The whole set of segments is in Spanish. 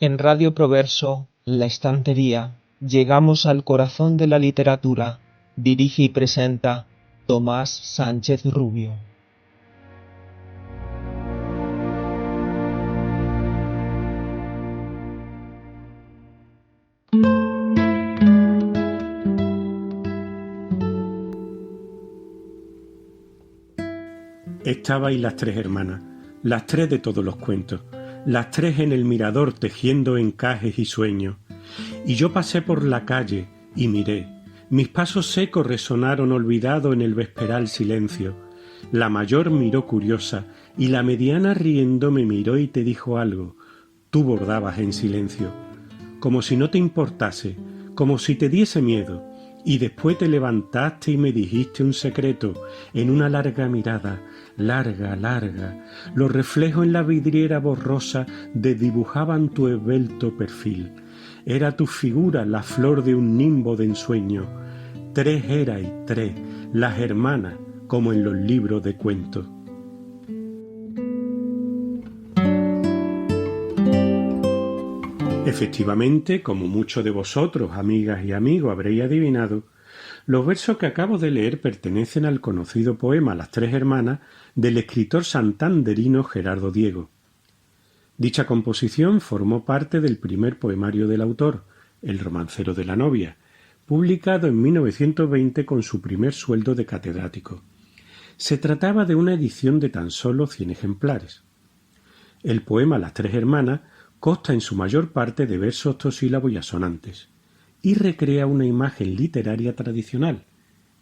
En Radio Proverso, La Estantería, llegamos al corazón de la literatura. Dirige y presenta Tomás Sánchez Rubio. Estabais las tres hermanas, las tres de todos los cuentos, las tres en el mirador tejiendo encajes y sueños. Y yo pasé por la calle y miré. Mis pasos secos resonaron olvidados en el vesperal silencio. La mayor miró curiosa y la mediana riendo me miró y te dijo algo. Tú bordabas en silencio, como si no te importase, como si te diese miedo. Y después te levantaste y me dijiste un secreto en una larga mirada, larga, larga. Los reflejos en la vidriera borrosa desdibujaban tu esbelto perfil. Era tu figura la flor de un nimbo de ensueño. Tres erais tres, las hermanas, como en los libros de cuentos. Efectivamente, como muchos de vosotros, amigas y amigos, habréis adivinado, los versos que acabo de leer pertenecen al conocido poema Las tres hermanas del escritor santanderino Gerardo Diego. Dicha composición formó parte del primer poemario del autor, El romancero de la novia, publicado en 1920 con su primer sueldo de catedrático. Se trataba de una edición de tan solo 100 ejemplares. El poema Las tres hermanas consta en su mayor parte de versos octosílabos y asonantes, y recrea una imagen literaria tradicional,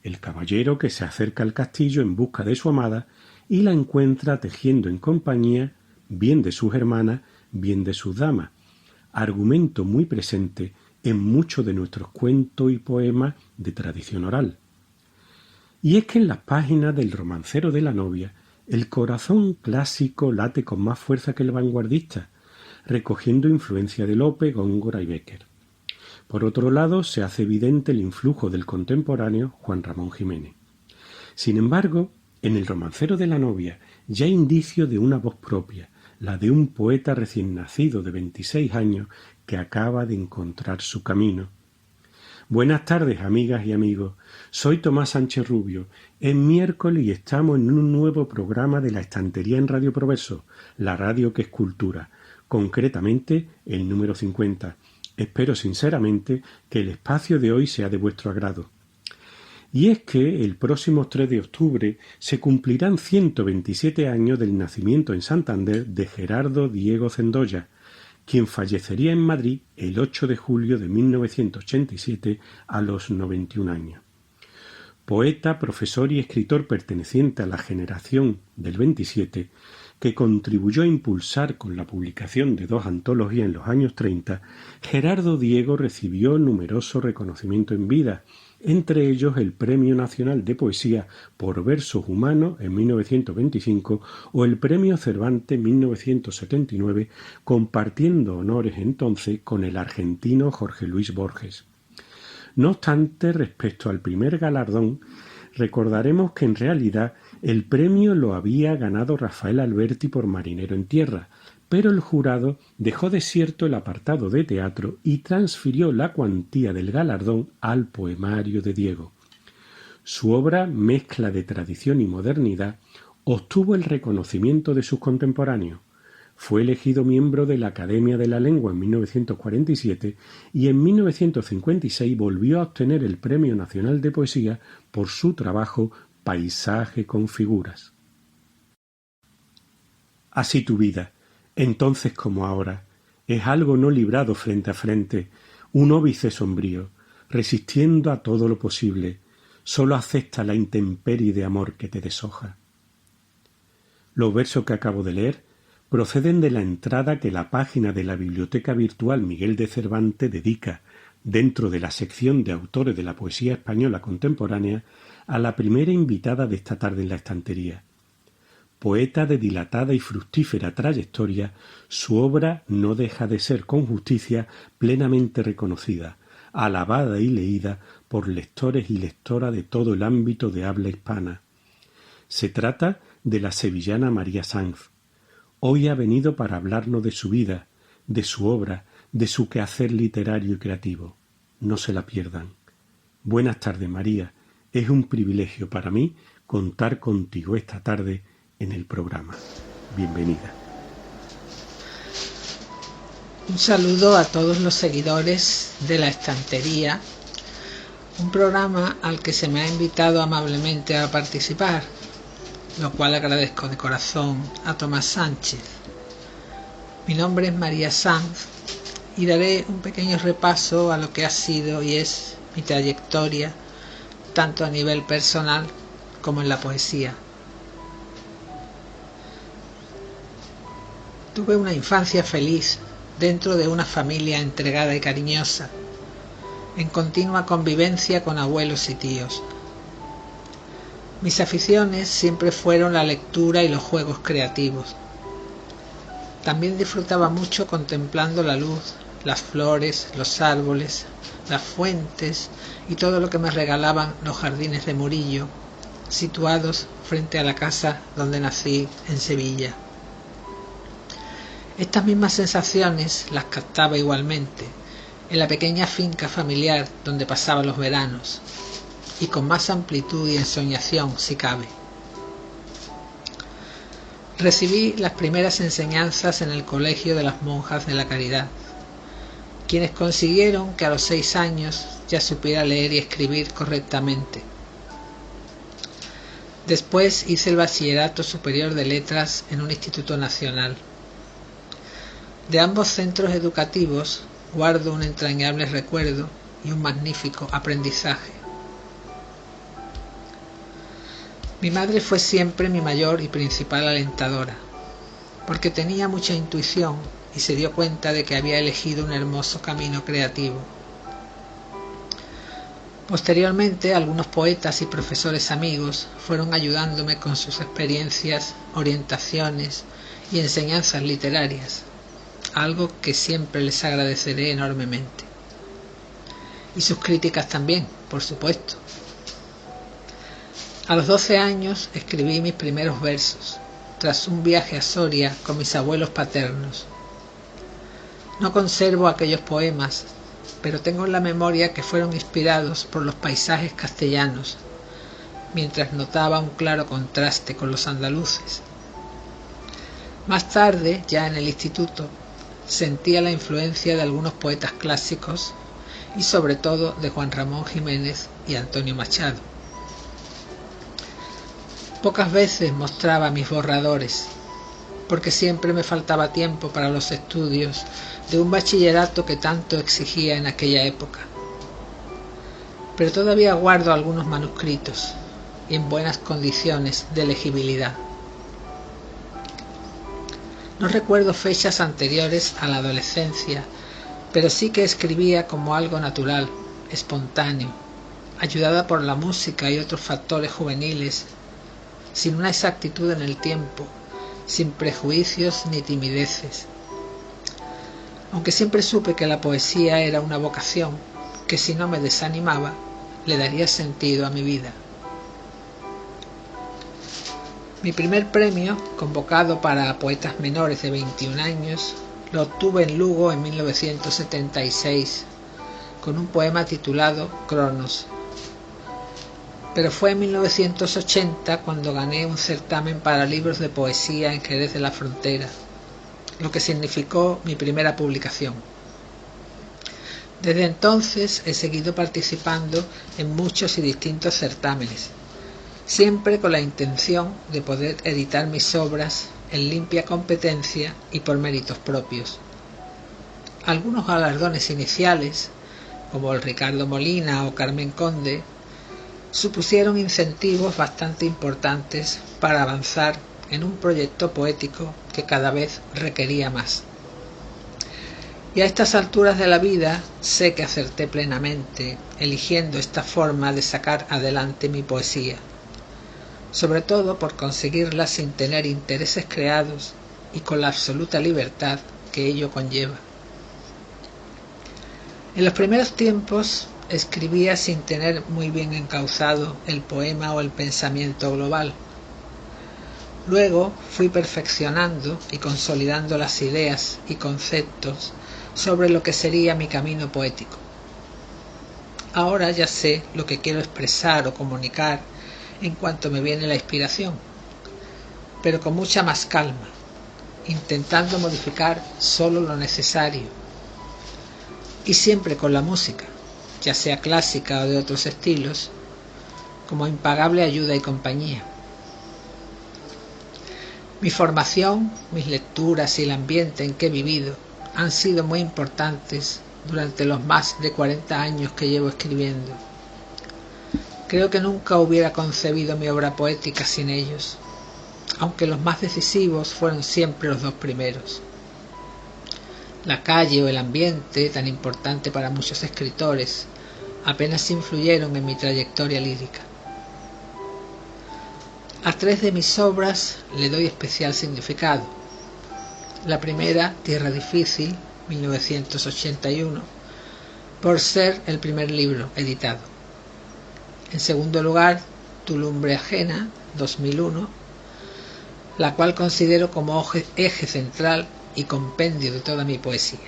el caballero que se acerca al castillo en busca de su amada y la encuentra tejiendo en compañía bien de sus hermanas, bien de sus damas, argumento muy presente en muchos de nuestros cuentos y poemas de tradición oral. Y es que en las páginas del romancero de la novia, el corazón clásico late con más fuerza que el vanguardista, recogiendo influencia de Lope, Góngora y Bécquer. Por otro lado, se hace evidente el influjo del contemporáneo Juan Ramón Jiménez. Sin embargo, en el romancero de la novia ya hay indicio de una voz propia, la de un poeta recién nacido de 26 años que acaba de encontrar su camino. Buenas tardes, amigas y amigos. Soy Tomás Sánchez Rubio. Es miércoles y estamos en un nuevo programa de La Estantería en Radio Proverso, la radio que es cultura, concretamente el número 50. Espero sinceramente que el espacio de hoy sea de vuestro agrado. Y es que el próximo 3 de octubre se cumplirán 127 años del nacimiento en Santander de Gerardo Diego Zendoya, quien fallecería en Madrid el 8 de julio de 1987 a los 91 años. Poeta, profesor y escritor perteneciente a la generación del 27, que contribuyó a impulsar con la publicación de 2 antologías en los años 30, Gerardo Diego recibió numeroso reconocimiento en vida, entre ellos el Premio Nacional de Poesía por Versos Humanos en 1925 o el Premio Cervantes en 1979, compartiendo honores entonces con el argentino Jorge Luis Borges. No obstante, respecto al primer galardón, recordaremos que en realidad el premio lo había ganado Rafael Alberti por Marinero en tierra, pero el jurado dejó desierto el apartado de teatro y transfirió la cuantía del galardón al poemario de Diego. Su obra, mezcla de tradición y modernidad, obtuvo el reconocimiento de sus contemporáneos. Fue elegido miembro de la Academia de la Lengua en 1947 y en 1956 volvió a obtener el Premio Nacional de Poesía por su trabajo Paisaje con figuras. Así tu vida, entonces como ahora, es algo no librado frente a frente, un óbice sombrío, resistiendo a todo lo posible, solo acepta la intemperie de amor que te deshoja. Los versos que acabo de leer proceden de la entrada que la página de la Biblioteca Virtual Miguel de Cervantes dedica, dentro de la sección de autores de la poesía española contemporánea, a la primera invitada de esta tarde en la estantería. Poeta de dilatada y fructífera trayectoria, su obra no deja de ser con justicia plenamente reconocida, alabada y leída por lectores y lectoras de todo el ámbito de habla hispana. Se trata de la sevillana María Sanz. Hoy ha venido para hablarnos de su vida, de su obra, de su quehacer literario y creativo. No se la pierdan. Buenas tardes, María. Es un privilegio para mí contar contigo esta tarde en el programa. Bienvenida. Un saludo a todos los seguidores de La Estantería, un programa al que se me ha invitado amablemente a participar, lo cual agradezco de corazón a Tomás Sánchez. Mi nombre es María Sanz y daré un pequeño repaso a lo que ha sido y es mi trayectoria, tanto a nivel personal como en la poesía. Tuve una infancia feliz dentro de una familia entregada y cariñosa, en continua convivencia con abuelos y tíos. Mis aficiones siempre fueron la lectura y los juegos creativos. También disfrutaba mucho contemplando la luz, las flores, los árboles, las fuentes y todo lo que me regalaban los jardines de Murillo, situados frente a la casa donde nací en Sevilla. Estas mismas sensaciones las captaba igualmente en la pequeña finca familiar donde pasaba los veranos, y con más amplitud y ensoñación si cabe. Recibí las primeras enseñanzas en el Colegio de las Monjas de la Caridad, quienes consiguieron que a los 6 años ya supiera leer y escribir correctamente. Después hice el Bachillerato Superior de Letras en un instituto nacional. De ambos centros educativos guardo un entrañable recuerdo y un magnífico aprendizaje. Mi madre fue siempre mi mayor y principal alentadora, porque tenía mucha intuición y se dio cuenta de que había elegido un hermoso camino creativo. Posteriormente, algunos poetas y profesores amigos fueron ayudándome con sus experiencias, orientaciones y enseñanzas literarias, algo que siempre les agradeceré enormemente. Y sus críticas también, por supuesto. A los 12 años escribí mis primeros versos, tras un viaje a Soria con mis abuelos paternos. No conservo aquellos poemas, pero tengo en la memoria que fueron inspirados por los paisajes castellanos, mientras notaba un claro contraste con los andaluces. Más tarde, ya en el instituto, sentía la influencia de algunos poetas clásicos y sobre todo de Juan Ramón Jiménez y Antonio Machado. Pocas veces mostraba mis borradores, porque siempre me faltaba tiempo para los estudios de un bachillerato que tanto exigía en aquella época. Pero todavía guardo algunos manuscritos y en buenas condiciones de legibilidad. No recuerdo fechas anteriores a la adolescencia, pero sí que escribía como algo natural, espontáneo, ayudada por la música y otros factores juveniles, sin una exactitud en el tiempo, sin prejuicios ni timideces. Aunque siempre supe que la poesía era una vocación que, si no me desanimaba, le daría sentido a mi vida. Mi primer premio, convocado para poetas menores de 21 años, lo obtuve en Lugo en 1976, con un poema titulado Cronos. Pero fue en 1980 cuando gané un certamen para libros de poesía en Jerez de la Frontera, lo que significó mi primera publicación. Desde entonces he seguido participando en muchos y distintos certámenes, siempre con la intención de poder editar mis obras en limpia competencia y por méritos propios. Algunos galardones iniciales, como el Ricardo Molina o Carmen Conde, supusieron incentivos bastante importantes para avanzar en un proyecto poético que cada vez requería más. Y a estas alturas de la vida sé que acerté plenamente eligiendo esta forma de sacar adelante mi poesía, sobre todo por conseguirla sin tener intereses creados y con la absoluta libertad que ello conlleva. En los primeros tiempos escribía sin tener muy bien encauzado el poema o el pensamiento global. Luego fui perfeccionando y consolidando las ideas y conceptos sobre lo que sería mi camino poético. Ahora ya sé lo que quiero expresar o comunicar en cuanto me viene la inspiración, pero con mucha más calma, intentando modificar solo lo necesario, y siempre con la música, ya sea clásica o de otros estilos, como impagable ayuda y compañía. Mi formación, mis lecturas y el ambiente en que he vivido han sido muy importantes durante los más de 40 años que llevo escribiendo. Creo que nunca hubiera concebido mi obra poética sin ellos, aunque los más decisivos fueron siempre los dos primeros. La calle o el ambiente, tan importante para muchos escritores, apenas influyeron en mi trayectoria lírica. A 3 de mis obras le doy especial significado. La primera, Tierra Difícil, 1981, por ser el primer libro editado. En segundo lugar, Tu lumbre ajena, 2001, la cual considero como eje central y compendio de toda mi poesía.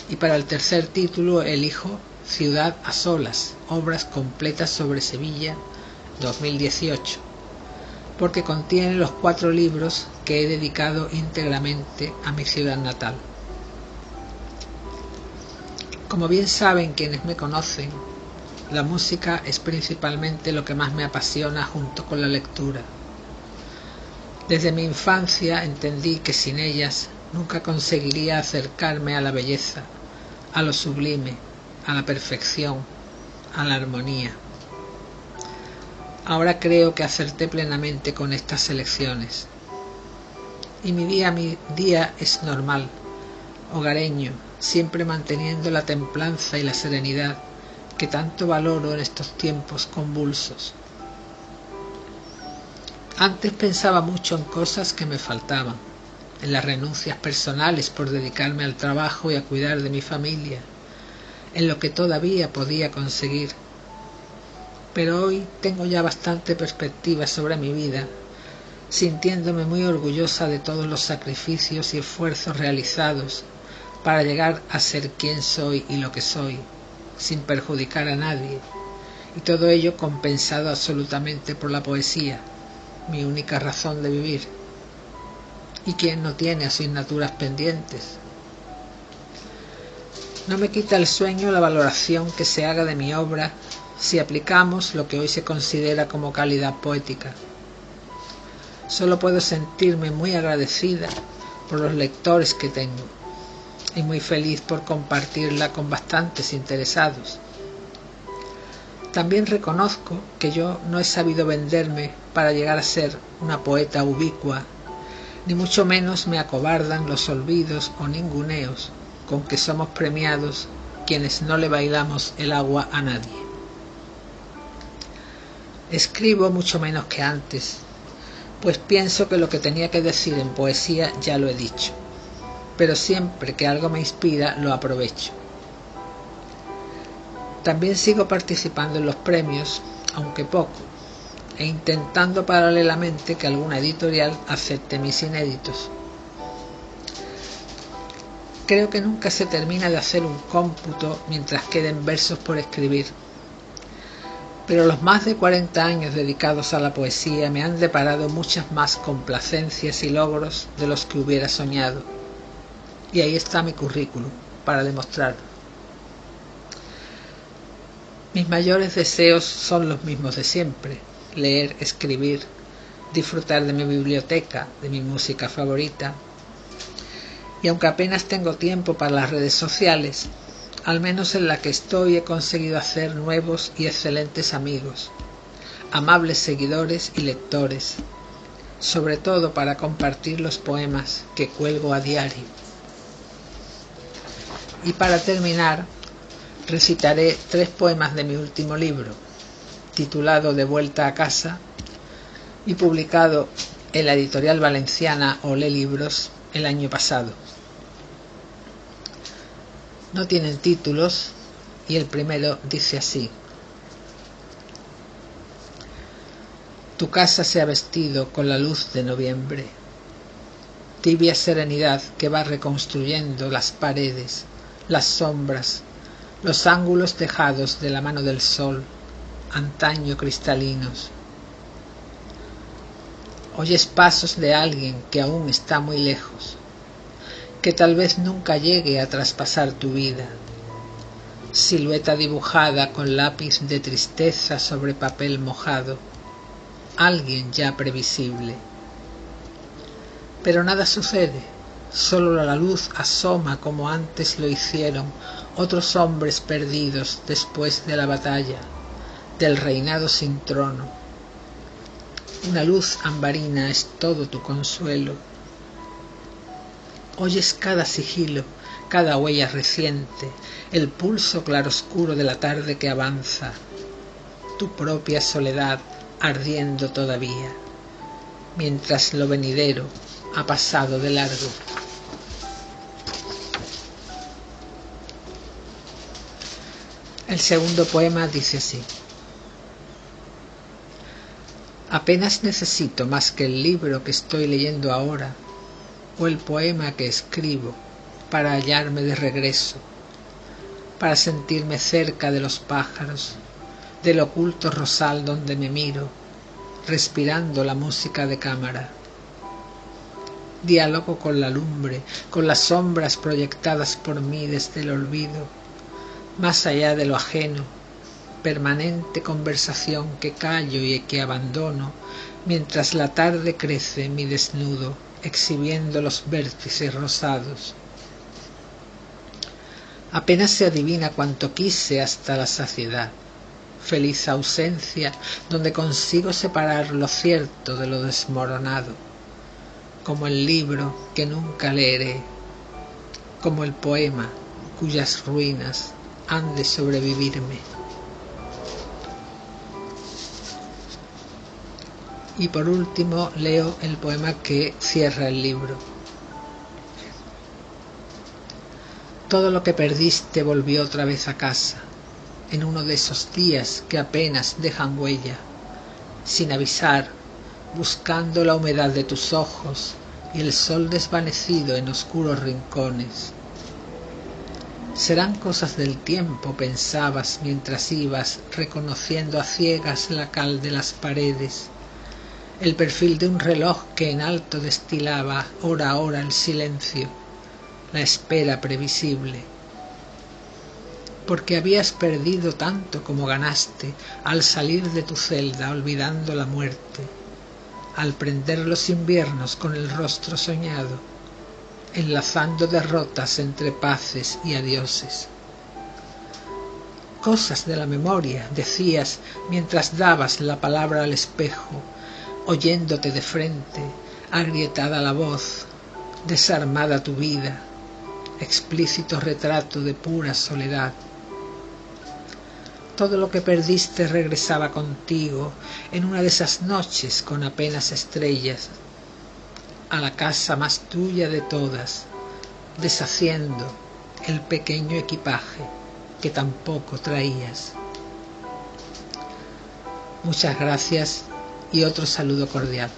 Y para el tercer título elijo Ciudad a solas, obras completas sobre Sevilla, 2018, porque contiene los 4 libros que he dedicado íntegramente a mi ciudad natal. Como bien saben quienes me conocen, la música es principalmente lo que más me apasiona junto con la lectura. Desde mi infancia entendí que sin ellas nunca conseguiría acercarme a la belleza, a lo sublime, a la perfección, a la armonía. Ahora creo que acerté plenamente con estas elecciones. Y mi día es normal, hogareño, siempre manteniendo la templanza y la serenidad que tanto valoro en estos tiempos convulsos. Antes pensaba mucho en cosas que me faltaban, en las renuncias personales por dedicarme al trabajo y a cuidar de mi familia, en lo que todavía podía conseguir. Pero hoy tengo ya bastante perspectiva sobre mi vida, sintiéndome muy orgullosa de todos los sacrificios y esfuerzos realizados para llegar a ser quien soy y lo que soy, sin perjudicar a nadie, y todo ello compensado absolutamente por la poesía, mi única razón de vivir. ¿Y quién no tiene asignaturas pendientes? No me quita el sueño la valoración que se haga de mi obra si aplicamos lo que hoy se considera como calidad poética. Solo puedo sentirme muy agradecida por los lectores que tengo y muy feliz por compartirla con bastantes interesados. También reconozco que yo no he sabido venderme para llegar a ser una poeta ubicua, ni mucho menos me acobardan los olvidos o ninguneos con que somos premiados quienes no le bailamos el agua a nadie. Escribo mucho menos que antes, pues pienso que lo que tenía que decir en poesía ya lo he dicho, pero siempre que algo me inspira lo aprovecho. También sigo participando en los premios, aunque poco, e intentando paralelamente que alguna editorial acepte mis inéditos. Creo que nunca se termina de hacer un cómputo mientras queden versos por escribir, pero los más de 40 años dedicados a la poesía me han deparado muchas más complacencias y logros de los que hubiera soñado, y ahí está mi currículum para demostrarlo. Mis mayores deseos son los mismos de siempre: leer, escribir, disfrutar de mi biblioteca, de mi música favorita. Y aunque apenas tengo tiempo para las redes sociales, al menos en la que estoy he conseguido hacer nuevos y excelentes amigos, amables seguidores y lectores, sobre todo para compartir los poemas que cuelgo a diario. Y para terminar, recitaré 3 poemas de mi último libro, titulado De vuelta a casa y publicado en la editorial valenciana Olé Libros el año pasado. No tienen títulos y el primero dice así: Tu casa se ha vestido con la luz de noviembre. tibia serenidad que va reconstruyendo las paredes, las sombras, los ángulos dejados de la mano del sol, antaño cristalinos. Oyes pasos de alguien que aún está muy lejos, que tal vez nunca llegue a traspasar tu vida, silueta dibujada con lápiz de tristeza sobre papel mojado, alguien ya previsible. Pero nada sucede, solo la luz asoma como antes lo hicieron otros hombres perdidos después de la batalla, del reinado sin trono. Una luz ambarina es todo tu consuelo. Oyes cada sigilo, cada huella reciente, el pulso claroscuro de la tarde que avanza, tu propia soledad ardiendo todavía, mientras lo venidero ha pasado de largo. El segundo poema dice así: apenas necesito más que el libro que estoy leyendo ahora, o el poema que escribo, para hallarme de regreso, para sentirme cerca de los pájaros, del oculto rosal donde me miro, respirando la música de cámara. Diálogo con la lumbre, con las sombras proyectadas por mí desde el olvido, más allá de lo ajeno, permanente conversación que callo y que abandono, mientras la tarde crece en mi desnudo, exhibiendo los vértices rosados. Apenas se adivina cuanto quise hasta la saciedad, feliz ausencia donde consigo separar lo cierto de lo desmoronado, como el libro que nunca leeré, como el poema cuyas ruinas han de sobrevivirme. Y por último leo el poema que cierra el libro. Todo lo que perdiste volvió otra vez a casa, en uno de esos días que apenas dejan huella, sin avisar, buscando la humedad de tus ojos y el sol desvanecido en oscuros rincones. Serán cosas del tiempo, pensabas mientras ibas reconociendo a ciegas la cal de las paredes, el perfil de un reloj que en alto destilaba hora a hora el silencio, la espera previsible. Porque habías perdido tanto como ganaste al salir de tu celda olvidando la muerte, al prender los inviernos con el rostro soñado, enlazando derrotas entre paces y adioses. Cosas de la memoria, decías mientras dabas la palabra al espejo, oyéndote de frente, agrietada la voz, desarmada tu vida, explícito retrato de pura soledad. Todo lo que perdiste regresaba contigo en una de esas noches con apenas estrellas, a la casa más tuya de todas, deshaciendo el pequeño equipaje que tampoco traías. Muchas gracias y otro saludo cordial.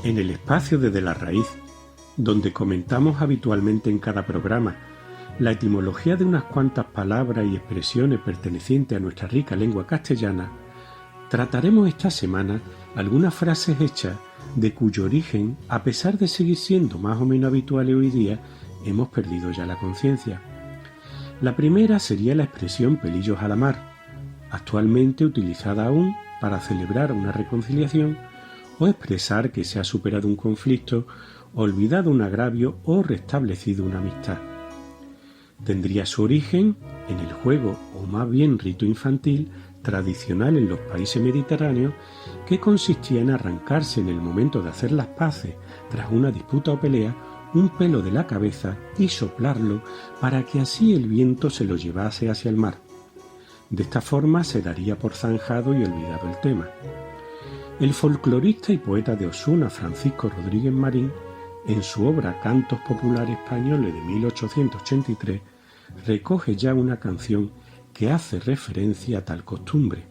En el espacio desde la raíz, donde comentamos habitualmente en cada programa la etimología de unas cuantas palabras y expresiones pertenecientes a nuestra rica lengua castellana, trataremos esta semana algunas frases hechas de cuyo origen, a pesar de seguir siendo más o menos habituales hoy día, hemos perdido ya la conciencia. La primera sería la expresión pelillos a la mar, actualmente utilizada aún para celebrar una reconciliación o expresar que se ha superado un conflicto, olvidado un agravio o restablecido una amistad. Tendría su origen en el juego o más bien rito infantil tradicional en los países mediterráneos que consistía en arrancarse en el momento de hacer las paces tras una disputa o pelea un pelo de la cabeza y soplarlo para que así el viento se lo llevase hacia el mar. De esta forma se daría por zanjado y olvidado el tema. El folclorista y poeta de Osuna, Francisco Rodríguez Marín, en su obra Cantos Populares Españoles de 1883, recoge ya una canción que hace referencia a tal costumbre.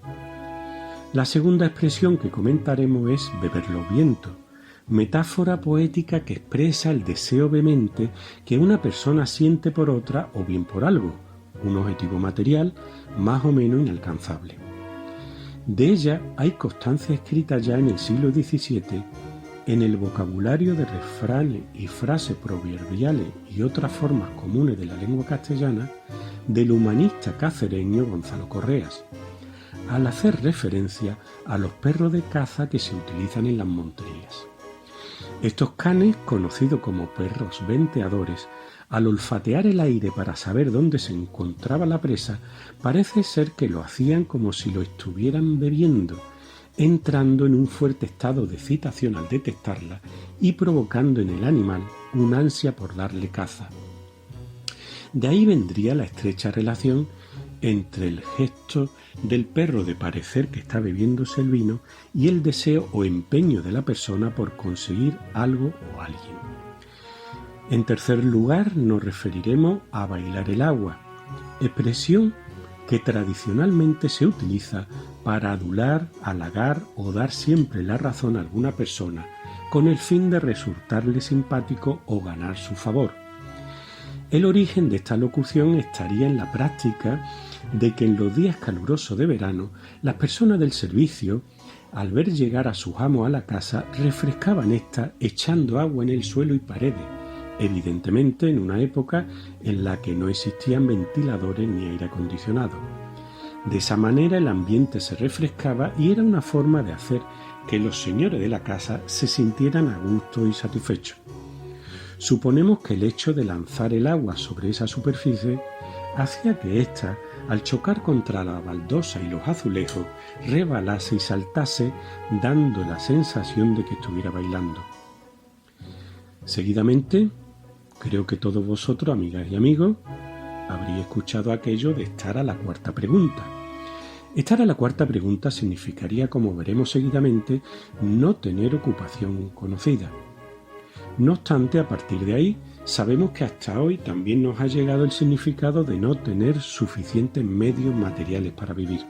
La segunda expresión que comentaremos es beber los vientos, metáfora poética que expresa el deseo vehemente que una persona siente por otra o bien por algo, un objetivo material más o menos inalcanzable. De ella hay constancia escrita ya en el siglo XVII en el vocabulario de refranes y frases proverbiales y otras formas comunes de la lengua castellana del humanista cacereño Gonzalo Correas, al hacer referencia a los perros de caza que se utilizan en las monterías. Estos canes, conocidos como perros venteadores, al olfatear el aire para saber dónde se encontraba la presa, parece ser que lo hacían como si lo estuvieran bebiendo, entrando en un fuerte estado de excitación al detectarla y provocando en el animal una ansia por darle caza. De ahí vendría la estrecha relación entre el gesto del perro de parecer que está bebiéndose el vino y el deseo o empeño de la persona por conseguir algo o alguien. En tercer lugar, nos referiremos a bailar el agua, expresión que tradicionalmente se utiliza para adular, halagar o dar siempre la razón a alguna persona con el fin de resultarle simpático o ganar su favor. El origen de esta locución estaría en la práctica de que en los días calurosos de verano las personas del servicio, al ver llegar a sus amos a la casa, refrescaban ésta echando agua en el suelo y paredes, evidentemente en una época en la que no existían ventiladores ni aire acondicionado. De esa manera el ambiente se refrescaba y era una forma de hacer que los señores de la casa se sintieran a gusto y satisfechos. Suponemos que el hecho de lanzar el agua sobre esa superficie hacía que ésta, al chocar contra la baldosa y los azulejos, rebalase y saltase, dando la sensación de que estuviera bailando. Seguidamente, creo que todos vosotros, amigas y amigos, habréis escuchado aquello de estar a la cuarta pregunta. Estar a la cuarta pregunta significaría, como veremos seguidamente, no tener ocupación conocida. No obstante, a partir de ahí, sabemos que hasta hoy también nos ha llegado el significado de no tener suficientes medios materiales para vivir.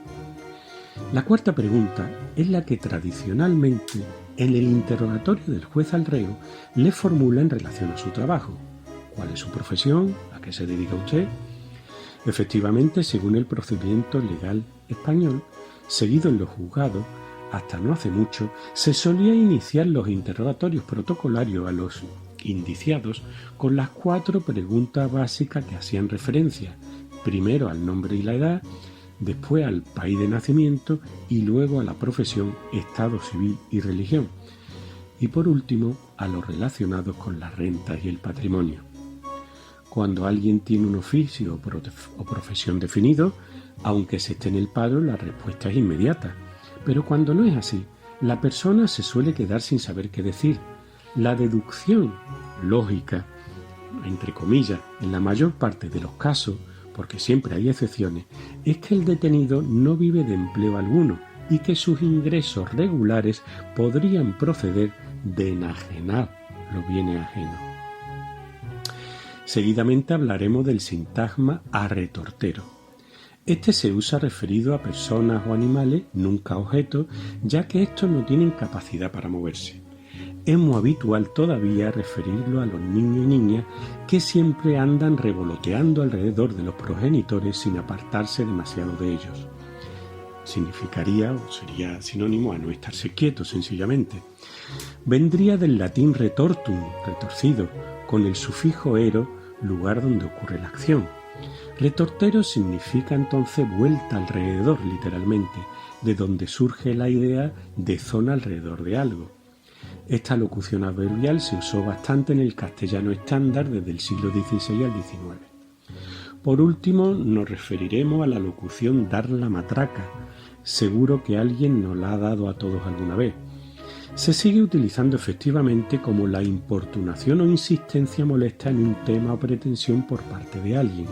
La cuarta pregunta es la que tradicionalmente en el interrogatorio del juez al reo le formula en relación a su trabajo. ¿Cuál es su profesión? ¿A qué se dedica usted? Efectivamente, según el procedimiento legal español, seguido en los juzgados, hasta no hace mucho, se solía iniciar los interrogatorios protocolarios a los indiciados con las 4 preguntas básicas que hacían referencia, primero al nombre y la edad, después al país de nacimiento y luego a la profesión, estado civil y religión, y por último a los relacionados con las rentas y el patrimonio. Cuando alguien tiene un oficio o profesión definido, aunque se esté en el paro, la respuesta es inmediata. Pero cuando no es así, la persona se suele quedar sin saber qué decir. La deducción lógica, entre comillas, en la mayor parte de los casos, porque siempre hay excepciones, es que el detenido no vive de empleo alguno y que sus ingresos regulares podrían proceder de enajenar los bienes ajenos. Seguidamente hablaremos del sintagma arretortero. Este se usa referido a personas o animales, nunca a objetos, ya que estos no tienen capacidad para moverse. Es muy habitual todavía referirlo a los niños y niñas que siempre andan revoloteando alrededor de los progenitores sin apartarse demasiado de ellos. Significaría o sería sinónimo a no estarse quietos sencillamente. Vendría del latín retortum, retorcido, con el sufijo ero, lugar donde ocurre la acción. Retortero significa entonces vuelta alrededor, literalmente, de donde surge la idea de zona alrededor de algo. Esta locución adverbial se usó bastante en el castellano estándar desde el siglo XVI al XIX. Por último, nos referiremos a la locución dar la matraca. Seguro que alguien nos la ha dado a todos alguna vez. Se sigue utilizando efectivamente como la importunación o insistencia molesta en un tema o pretensión por parte de alguien.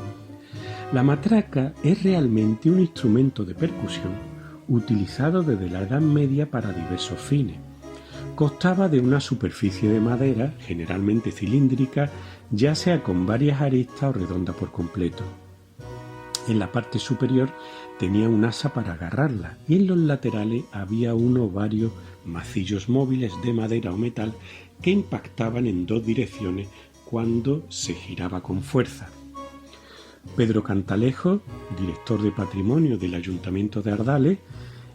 La matraca es realmente un instrumento de percusión utilizado desde la Edad Media para diversos fines. Constaba de una superficie de madera, generalmente cilíndrica, ya sea con varias aristas o redonda por completo. En la parte superior tenía un asa para agarrarla y en los laterales había uno o varios macillos móviles de madera o metal que impactaban en dos direcciones cuando se giraba con fuerza. Pedro Cantalejo, director de Patrimonio del Ayuntamiento de Ardales,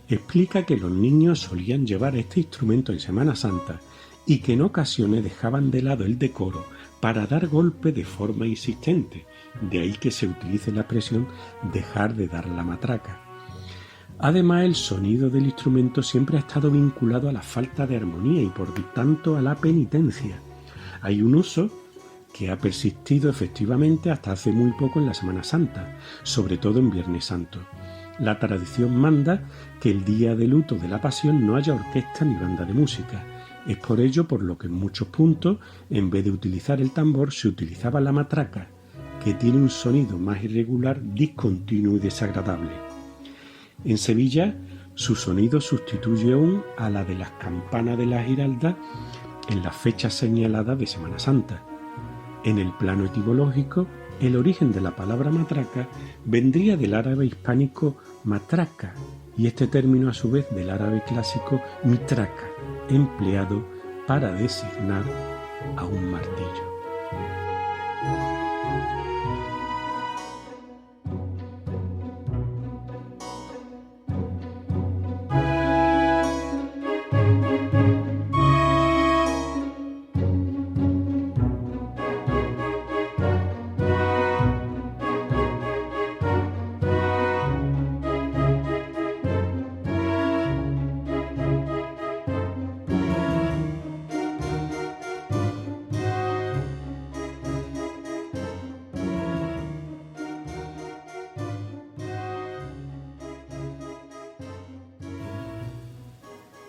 explica que los niños solían llevar este instrumento en Semana Santa y que en ocasiones dejaban de lado el decoro para dar golpe de forma insistente, de ahí que se utilice la expresión dejar de dar la matraca. Además, el sonido del instrumento siempre ha estado vinculado a la falta de armonía y por tanto a la penitencia. Hay un uso que ha persistido efectivamente hasta hace muy poco en la Semana Santa, sobre todo en Viernes Santo. La tradición manda que el día de luto de la Pasión no haya orquesta ni banda de música. Es por ello por lo que en muchos puntos, en vez de utilizar el tambor, se utilizaba la matraca, que tiene un sonido más irregular, discontinuo y desagradable. En Sevilla, su sonido sustituye aún a la de las campanas de la Giralda en las fechas señaladas de Semana Santa. En el plano etimológico, el origen de la palabra matraca vendría del árabe hispánico matraca y este término a su vez del árabe clásico mitraca, empleado para designar a un martillo.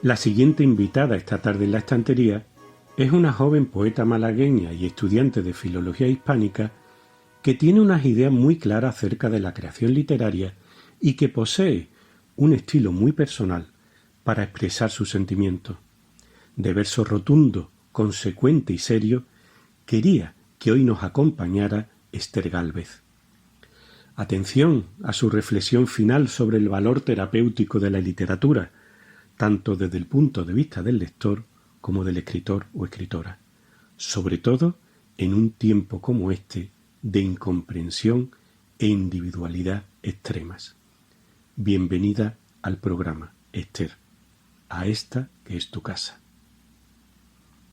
La siguiente invitada esta tarde en la estantería es una joven poeta malagueña y estudiante de filología hispánica que tiene unas ideas muy claras acerca de la creación literaria y que posee un estilo muy personal para expresar sus sentimientos. De verso rotundo, consecuente y serio, quería que hoy nos acompañara Esther Gálvez. Atención a su reflexión final sobre el valor terapéutico de la literatura, tanto desde el punto de vista del lector como del escritor o escritora, sobre todo en un tiempo como este de incomprensión e individualidad extremas. Bienvenida al programa, Esther, a esta que es tu casa.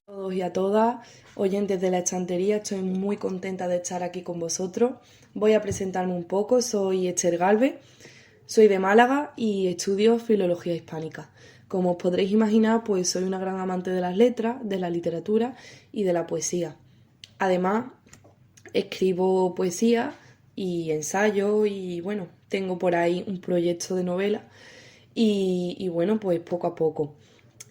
A todos y a todas, oyentes de la estantería, estoy muy contenta de estar aquí con vosotros. Voy a presentarme un poco, soy Esther Gálvez, soy de Málaga y estudio filología hispánica. Como os podréis imaginar, pues soy una gran amante de las letras, de la literatura y de la poesía. Además, escribo poesía y ensayo y bueno, tengo por ahí un proyecto de novela y bueno, pues poco a poco.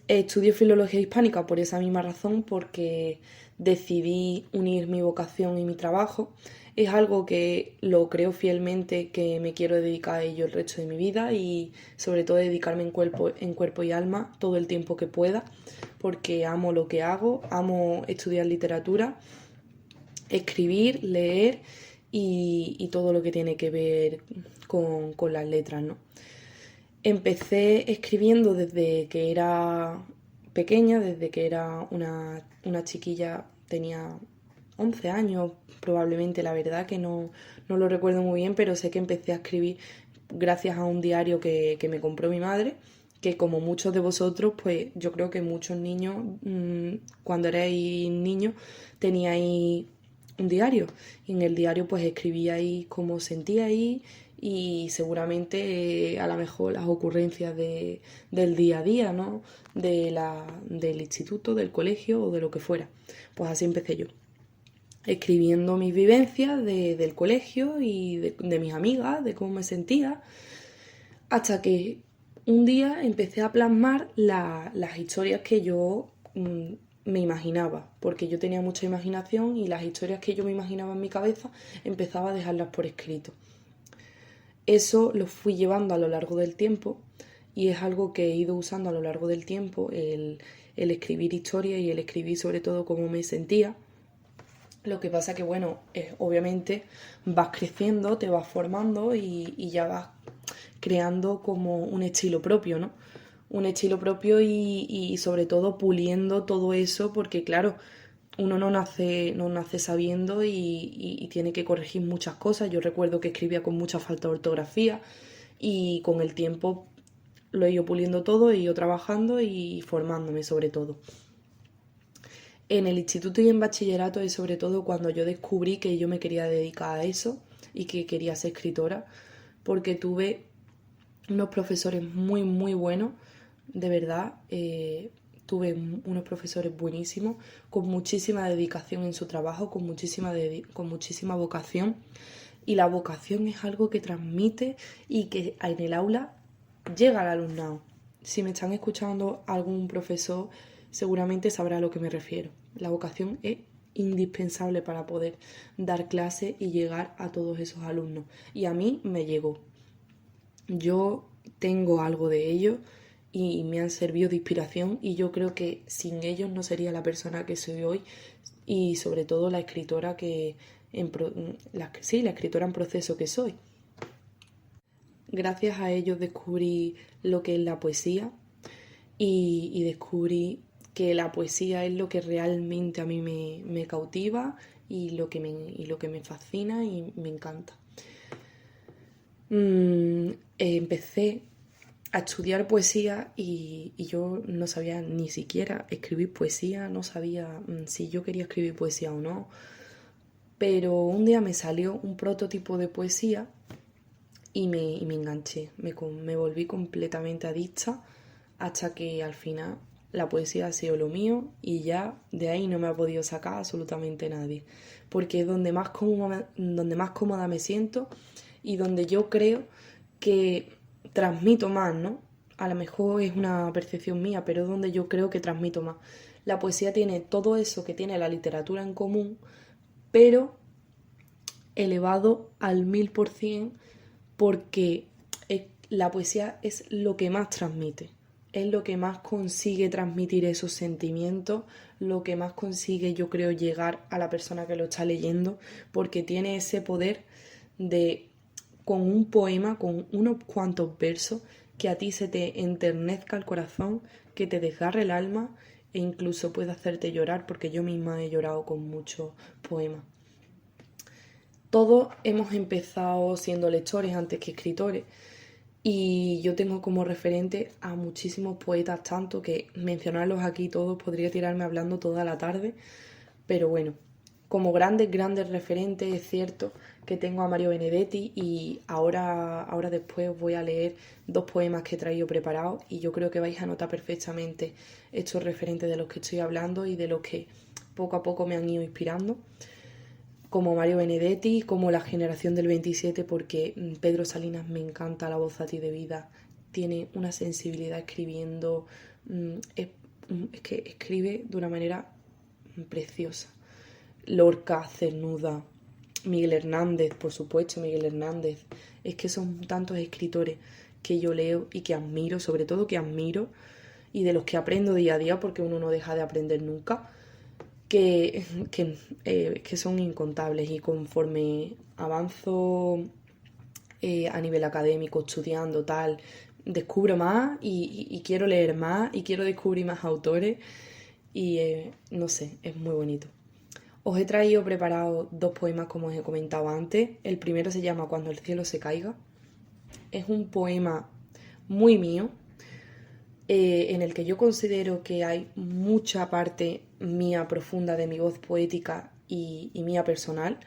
Estudio filología hispánica por esa misma razón, porque decidí unir mi vocación y mi trabajo. Es algo que lo creo fielmente, que me quiero dedicar a ello el resto de mi vida y sobre todo dedicarme en cuerpo y alma todo el tiempo que pueda, porque amo lo que hago, amo estudiar literatura, escribir, leer y todo lo que tiene que ver con las letras, ¿no? Empecé escribiendo desde que era pequeña, desde que era una chiquilla, tenía 11 años probablemente, la verdad que no lo recuerdo muy bien, pero sé que empecé a escribir gracias a un diario que me compró mi madre, que como muchos de vosotros, pues yo creo que muchos niños, cuando erais niños, teníais un diario, y en el diario pues escribíais cómo sentíais y seguramente a lo mejor las ocurrencias del día a día, ¿no? Del instituto, del colegio o de lo que fuera. Pues así empecé yo, escribiendo mis vivencias del colegio y de mis amigas, de cómo me sentía, hasta que un día empecé a plasmar las historias que yo me imaginaba, porque yo tenía mucha imaginación y las historias que yo me imaginaba en mi cabeza empezaba a dejarlas por escrito. Eso lo fui llevando a lo largo del tiempo y es algo que he ido usando a lo largo del tiempo, el escribir historias y el escribir sobre todo cómo me sentía. Lo que pasa que, bueno, obviamente vas creciendo, te vas formando y ya vas creando como un estilo propio, ¿no? Un estilo propio y sobre todo puliendo todo eso porque, claro, uno no nace sabiendo y tiene que corregir muchas cosas. Yo recuerdo que escribía con mucha falta de ortografía y con el tiempo lo he ido puliendo todo, he ido trabajando y formándome sobre todo. En el instituto y en bachillerato es sobre todo cuando yo descubrí que yo me quería dedicar a eso y que quería ser escritora, porque tuve unos profesores muy, muy buenos, de verdad. Tuve unos profesores buenísimos, con muchísima dedicación en su trabajo, con muchísima vocación. Y la vocación es algo que transmite y que en el aula llega al alumnado. Si me están escuchando algún profesor, seguramente sabrá a lo que me refiero. La vocación es indispensable para poder dar clase y llegar a todos esos alumnos. Y a mí me llegó. Yo tengo algo de ellos y me han servido de inspiración y yo creo que sin ellos no sería la persona que soy hoy y sobre todo la escritora la escritora en proceso que soy. Gracias a ellos descubrí lo que es la poesía y descubrí que la poesía es lo que realmente a mí me cautiva y lo que me fascina y me encanta. Empecé a estudiar poesía y yo no sabía ni siquiera escribir poesía, no sabía si yo quería escribir poesía o no, pero un día me salió un prototipo de poesía y me enganché, me volví completamente adicta hasta que al final la poesía ha sido lo mío y ya de ahí no me ha podido sacar absolutamente nadie, porque es donde más cómoda me siento y donde yo creo que transmito más, ¿no? A lo mejor es una percepción mía, pero es donde yo creo que transmito más. La poesía tiene todo eso que tiene la literatura en común, pero elevado al 1000%, porque la poesía es lo que más transmite, es lo que más consigue transmitir esos sentimientos, lo que más consigue, yo creo, llegar a la persona que lo está leyendo, porque tiene ese poder de, con un poema, con unos cuantos versos, que a ti se te enternezca el corazón, que te desgarre el alma e incluso puede hacerte llorar, porque yo misma he llorado con muchos poemas. Todos hemos empezado siendo lectores antes que escritores y yo tengo como referente a muchísimos poetas, tanto que mencionarlos aquí todos podría tirarme hablando toda la tarde, pero bueno, como grandes referentes es cierto que tengo a Mario Benedetti y ahora después voy a leer 2 poemas que he traído preparados y yo creo que vais a notar perfectamente estos referentes de los que estoy hablando y de los que poco a poco me han ido inspirando, como Mario Benedetti, como la generación del 27, porque Pedro Salinas me encanta la voz a ti de vida, tiene una sensibilidad escribiendo, es que escribe de una manera preciosa. Lorca, Cernuda, Miguel Hernández, por supuesto, Miguel Hernández. Es que son tantos escritores que yo leo y que admiro, sobre todo que admiro, y de los que aprendo día a día, porque uno no deja de aprender nunca, que son incontables. Y conforme avanzo a nivel académico, estudiando, tal, descubro más y quiero leer más y quiero descubrir más autores y no sé, es muy bonito. Os he traído preparados 2 poemas como os he comentado antes. El primero se llama Cuando el cielo se caiga. Es un poema muy mío, en el que yo considero que hay mucha parte mía profunda de mi voz poética y mía personal,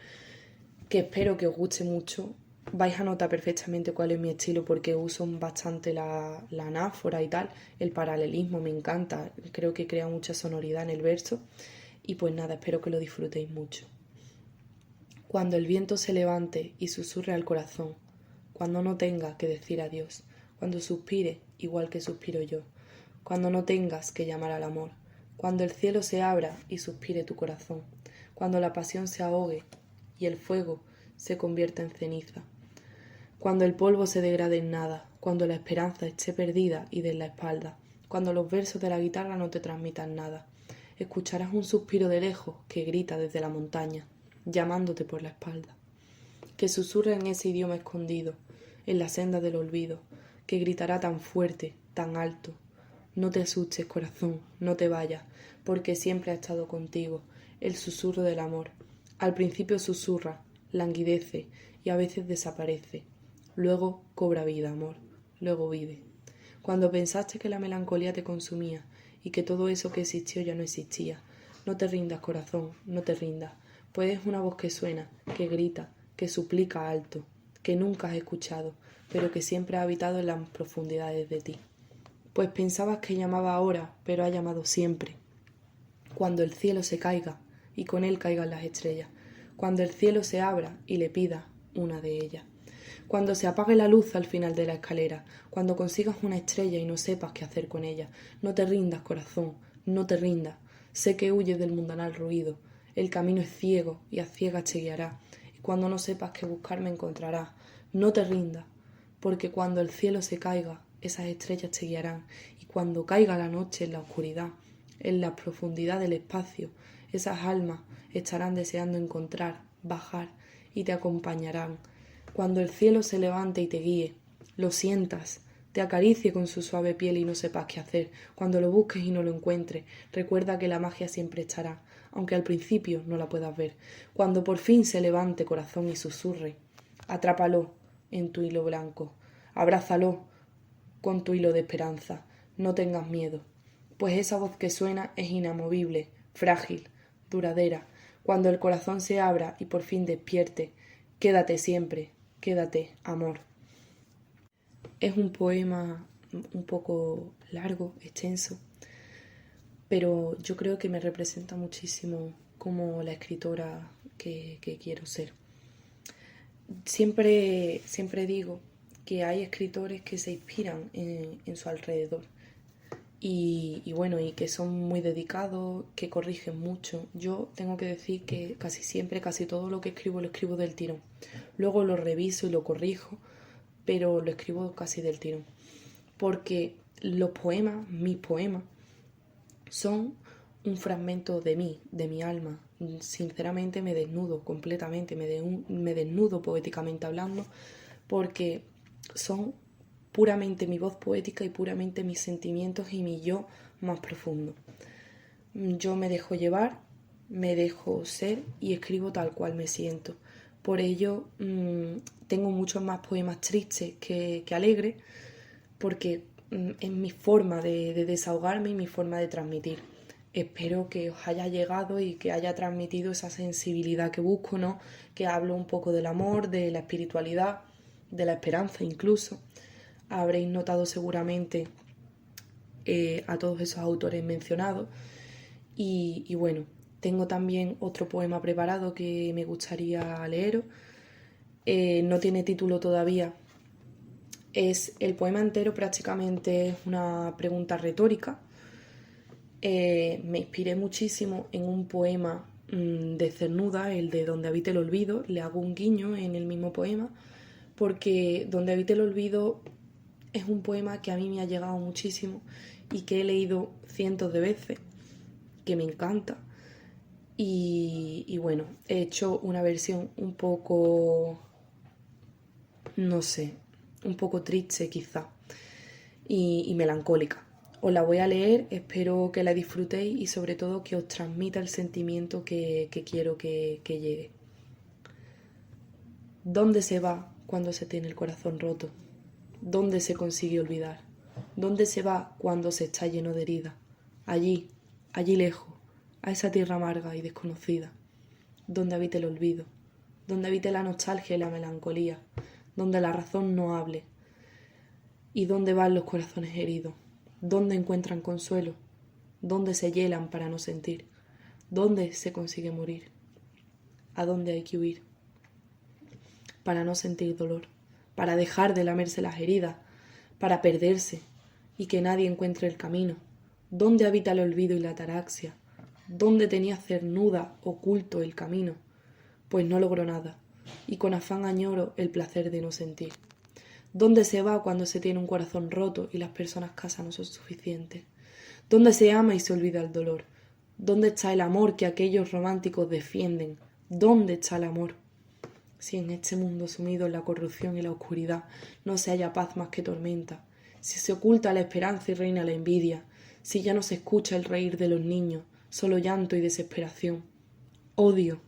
que espero que os guste mucho. Vais a notar perfectamente cuál es mi estilo porque uso bastante la anáfora y tal. El paralelismo me encanta, creo que crea mucha sonoridad en el verso. Y pues nada, espero que lo disfrutéis mucho. Cuando el viento se levante y susurre al corazón, cuando no tenga que decir adiós, cuando suspire igual que suspiro yo, cuando no tengas que llamar al amor, cuando el cielo se abra y suspire tu corazón, cuando la pasión se ahogue y el fuego se convierta en ceniza, cuando el polvo se degrade en nada, cuando la esperanza esté perdida y de la espalda, cuando los versos de la guitarra no te transmitan nada. Escucharás un suspiro de lejos que grita desde la montaña, llamándote por la espalda, que susurra en ese idioma escondido, en la senda del olvido, que gritará tan fuerte, tan alto. No te asustes, corazón, no te vayas, porque siempre ha estado contigo, el susurro del amor. Al principio susurra, languidece y a veces desaparece. Luego cobra vida, amor, luego vive. Cuando pensaste que la melancolía te consumía y que todo eso que existió ya no existía, no te rindas, corazón, no te rindas, pues es una voz que suena, que grita, que suplica alto, que nunca has escuchado, pero que siempre ha habitado en las profundidades de ti. Pues pensabas que llamaba ahora, pero ha llamado siempre. Cuando el cielo se caiga y con él caigan las estrellas, cuando el cielo se abra y le pida una de ellas, cuando se apague la luz al final de la escalera, cuando consigas una estrella y no sepas qué hacer con ella, no te rindas, corazón, no te rindas. Sé que huyes del mundanal ruido, el camino es ciego y a ciegas te guiará, y cuando no sepas qué buscar me encontrarás. No te rindas, porque cuando el cielo se caiga, esas estrellas te guiarán, y cuando caiga la noche en la oscuridad, en la profundidad del espacio, esas almas estarán deseando encontrar, bajar, y te acompañarán. Cuando el cielo se levante y te guíe, lo sientas, te acaricie con su suave piel y no sepas qué hacer, cuando lo busques y no lo encuentres, recuerda que la magia siempre estará, aunque al principio no la puedas ver. Cuando por fin se levante, corazón, y susurre, atrápalo en tu hilo blanco, abrázalo con tu hilo de esperanza, no tengas miedo, pues esa voz que suena es inamovible, frágil, duradera. Cuando el corazón se abra y por fin despierte, quédate siempre, quédate, amor. Es un poema un poco largo, extenso, pero yo creo que me representa muchísimo como la escritora que quiero ser. Siempre digo que hay escritores que se inspiran en su alrededor y bueno, y que son muy dedicados, que corrigen mucho. Yo tengo que decir que casi siempre, casi todo lo que escribo lo escribo del tirón. Luego lo reviso y lo corrijo, pero lo escribo casi del tirón. Porque los poemas, mis poemas, son un fragmento de mí, de mi alma. Sinceramente me desnudo completamente, me desnudo poéticamente hablando, porque son puramente mi voz poética y puramente mis sentimientos y mi yo más profundo. Yo me dejo llevar, me dejo ser y escribo tal cual me siento. Por ello tengo muchos más poemas tristes que alegres, porque es mi forma de desahogarme y mi forma de transmitir. Espero que os haya llegado y que haya transmitido esa sensibilidad que busco, ¿no? Que hablo un poco del amor, de la espiritualidad, de la esperanza incluso. Habréis notado seguramente a todos esos autores mencionados. Y bueno, tengo también otro poema preparado que me gustaría leeros. No tiene título todavía. Es el poema entero, prácticamente es una pregunta retórica. Me inspiré muchísimo en un poema de Cernuda, el de Donde habite el olvido. Le hago un guiño en el mismo poema, porque Donde habite el olvido es un poema que a mí me ha llegado muchísimo y que he leído cientos de veces, que me encanta. Y bueno, he hecho una versión un poco, no sé, un poco triste quizá y melancólica. Os la voy a leer, espero que la disfrutéis y sobre todo que os transmita el sentimiento que quiero que llegue. ¿Dónde se va cuando se tiene el corazón roto? ¿Dónde se consigue olvidar? ¿Dónde se va cuando se está lleno de heridas? Allí lejos, a esa tierra amarga y desconocida, donde habite el olvido, donde habite la nostalgia y la melancolía, donde la razón no hable. ¿Y dónde van los corazones heridos? ¿Dónde encuentran consuelo? ¿Dónde se hielan para no sentir? ¿Dónde se consigue morir? ¿A dónde hay que huir? Para no sentir dolor, para dejar de lamerse las heridas, para perderse y que nadie encuentre el camino. ¿Dónde habita el olvido y la ataraxia? ¿Dónde tenía cernuda oculto el camino? Pues no logró nada, y con afán añoro el placer de no sentir. ¿Dónde se va cuando se tiene un corazón roto y las personas casas no son suficientes? ¿Dónde se ama y se olvida el dolor? ¿Dónde está el amor que aquellos románticos defienden? ¿Dónde está el amor? Si en este mundo sumido en la corrupción y la oscuridad no se halla paz más que tormenta, si se oculta la esperanza y reina la envidia, si ya no se escucha el reír de los niños, solo llanto y desesperación. Odio.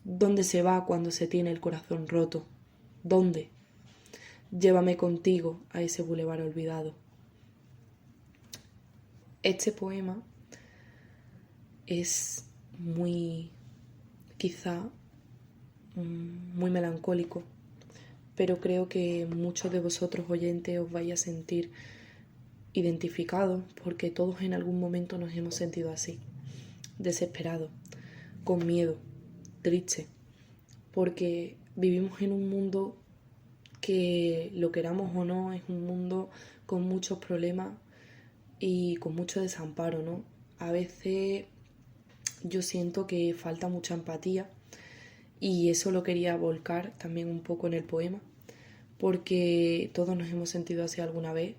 ¿Dónde se va cuando se tiene el corazón roto? ¿Dónde? Llévame contigo a ese bulevar olvidado. Este poema es quizá muy melancólico, pero creo que muchos de vosotros oyentes os vais a sentir identificados, porque todos en algún momento nos hemos sentido así, desesperados, con miedo, tristes, porque vivimos en un mundo que, lo queramos o no, es un mundo con muchos problemas y con mucho desamparo, ¿no? A veces yo siento que falta mucha empatía y eso lo quería volcar también un poco en el poema, porque todos nos hemos sentido así alguna vez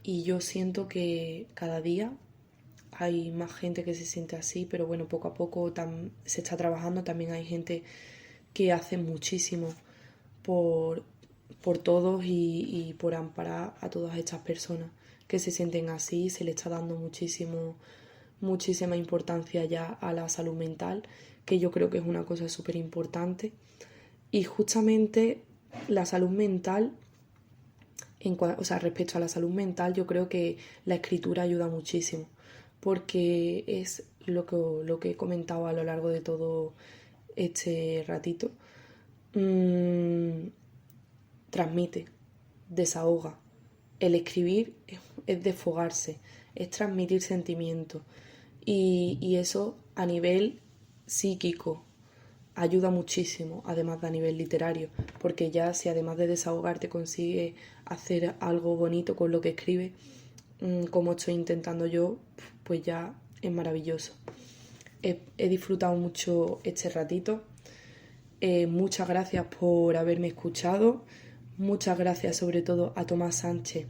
y yo siento que cada día hay más gente que se siente así, pero bueno, poco a poco se está trabajando. También hay gente que hace muchísimo por todos y por amparar a todas estas personas que se sienten así. Se le está dando muchísima importancia ya a la salud mental, que yo creo que es una cosa súper importante. Y justamente la salud mental, respecto a la salud mental, yo creo que la escritura ayuda muchísimo, porque es lo que he comentado a lo largo de todo este ratito. Transmite, desahoga. El escribir es desfogarse, es transmitir sentimientos, y eso a nivel psíquico ayuda muchísimo, además de a nivel literario, porque ya si además de desahogarte consigues hacer algo bonito con lo que escribes, como estoy intentando yo, pues ya es maravilloso. He disfrutado mucho este ratito. Muchas gracias por haberme escuchado. Muchas gracias sobre todo a Tomás Sánchez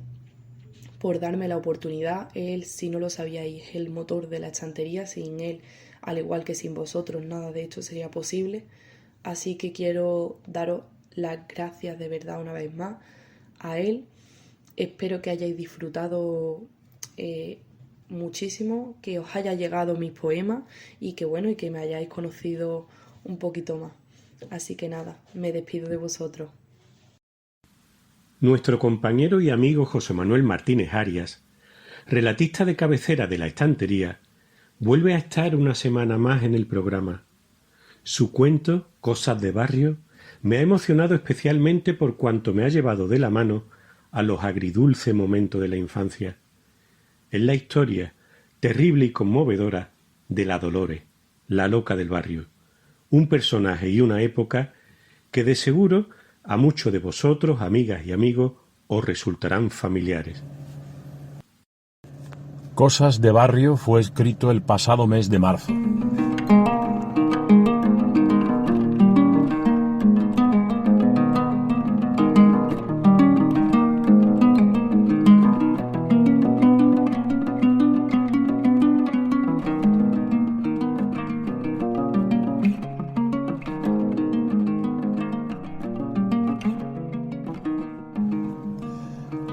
por darme la oportunidad. Él, si no lo sabíais, es el motor de la estantería. Sin él, al igual que sin vosotros, nada de esto sería posible. Así que quiero daros las gracias de verdad una vez más a él. Espero que hayáis disfrutado muchísimo, que os haya llegado mis poemas y que me hayáis conocido un poquito más. Así que nada, me despido de vosotros. Nuestro compañero y amigo José Manuel Martínez Arias, relatista de cabecera de La Estantería, vuelve a estar una semana más en el programa. Su cuento, Cosas de Barrio, me ha emocionado especialmente por cuanto me ha llevado de la mano a los agridulces momentos de la infancia. Es la historia, terrible y conmovedora, de la Dolores, la loca del barrio, un personaje y una época que de seguro a muchos de vosotros, amigas y amigos, os resultarán familiares. Cosas de Barrio fue escrito el pasado mes de marzo.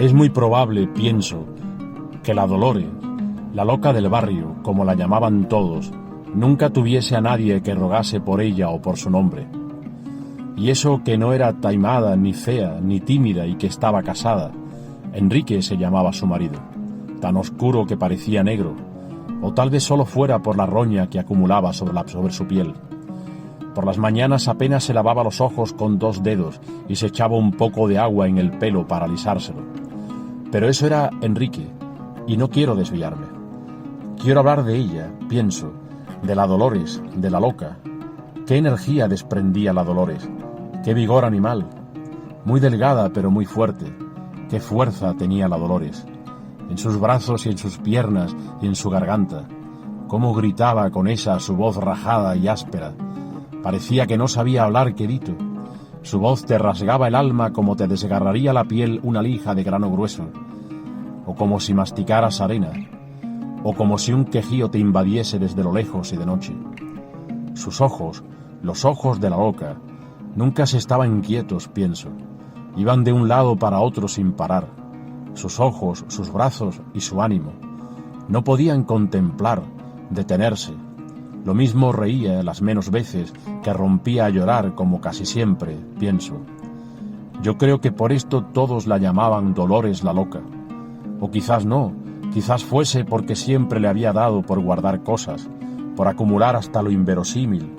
Es muy probable, pienso, que la Dolores, la loca del barrio, como la llamaban todos, nunca tuviese a nadie que rogase por ella o por su nombre. Y eso que no era taimada, ni fea, ni tímida y que estaba casada. Enrique se llamaba su marido, tan oscuro que parecía negro, o tal vez solo fuera por la roña que acumulaba sobre su piel. Por las mañanas apenas se lavaba los ojos con 2 dedos y se echaba un poco de agua en el pelo para alisárselo. Pero eso era Enrique, y no quiero desviarme. Quiero hablar de ella, pienso, de la Dolores, de la loca. Qué energía desprendía la Dolores, qué vigor animal. Muy delgada pero muy fuerte. Qué fuerza tenía la Dolores, en sus brazos y en sus piernas y en su garganta. Cómo gritaba con esa su voz rajada y áspera. Parecía que no sabía hablar quedito. Su voz te rasgaba el alma como te desgarraría la piel una lija de grano grueso, o como si masticaras arena, o como si un quejío te invadiese desde lo lejos y de noche. Sus ojos, los ojos de la loca, nunca se estaban quietos, pienso. Iban de un lado para otro sin parar. Sus ojos, sus brazos y su ánimo. No podían contemplar, detenerse. Lo mismo reía las menos veces que rompía a llorar como casi siempre, pienso. Yo creo que por esto todos la llamaban Dolores la loca. O quizás no, quizás fuese porque siempre le había dado por guardar cosas, por acumular hasta lo inverosímil.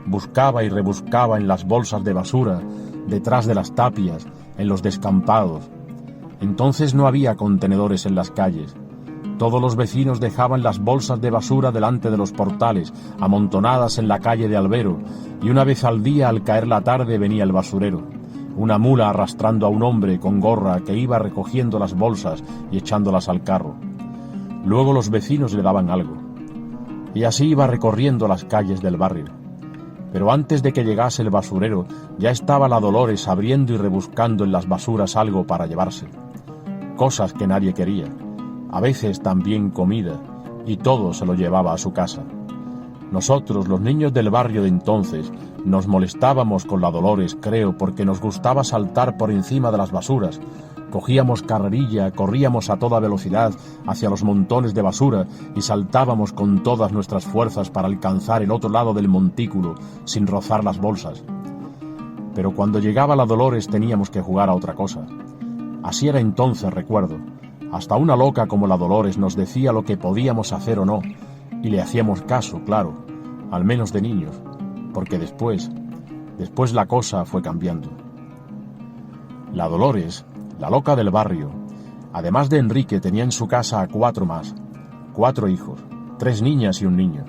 Buscaba y rebuscaba en las bolsas de basura, detrás de las tapias, en los descampados. Entonces no había contenedores en las calles. Todos los vecinos dejaban las bolsas de basura delante de los portales, amontonadas en la calle de Albero, y una vez al día, al caer la tarde, venía el basurero, una mula arrastrando a un hombre con gorra que iba recogiendo las bolsas y echándolas al carro. Luego los vecinos le daban algo. Y así iba recorriendo las calles del barrio. Pero antes de que llegase el basurero, ya estaba la Dolores abriendo y rebuscando en las basuras algo para llevarse. Cosas que nadie quería. A veces también comida, y todo se lo llevaba a su casa. Nosotros, los niños del barrio de entonces, nos molestábamos con la Dolores, creo, porque nos gustaba saltar por encima de las basuras. Cogíamos carrerilla, corríamos a toda velocidad hacia los montones de basura y saltábamos con todas nuestras fuerzas para alcanzar el otro lado del montículo sin rozar las bolsas. Pero cuando llegaba la Dolores teníamos que jugar a otra cosa. Así era entonces, recuerdo. Hasta una loca como la Dolores nos decía lo que podíamos hacer o no, y le hacíamos caso, claro, al menos de niños, porque después la cosa fue cambiando. La Dolores, la loca del barrio, además de Enrique, tenía en su casa a 4 más, 4 hijos, 3 niñas y un niño.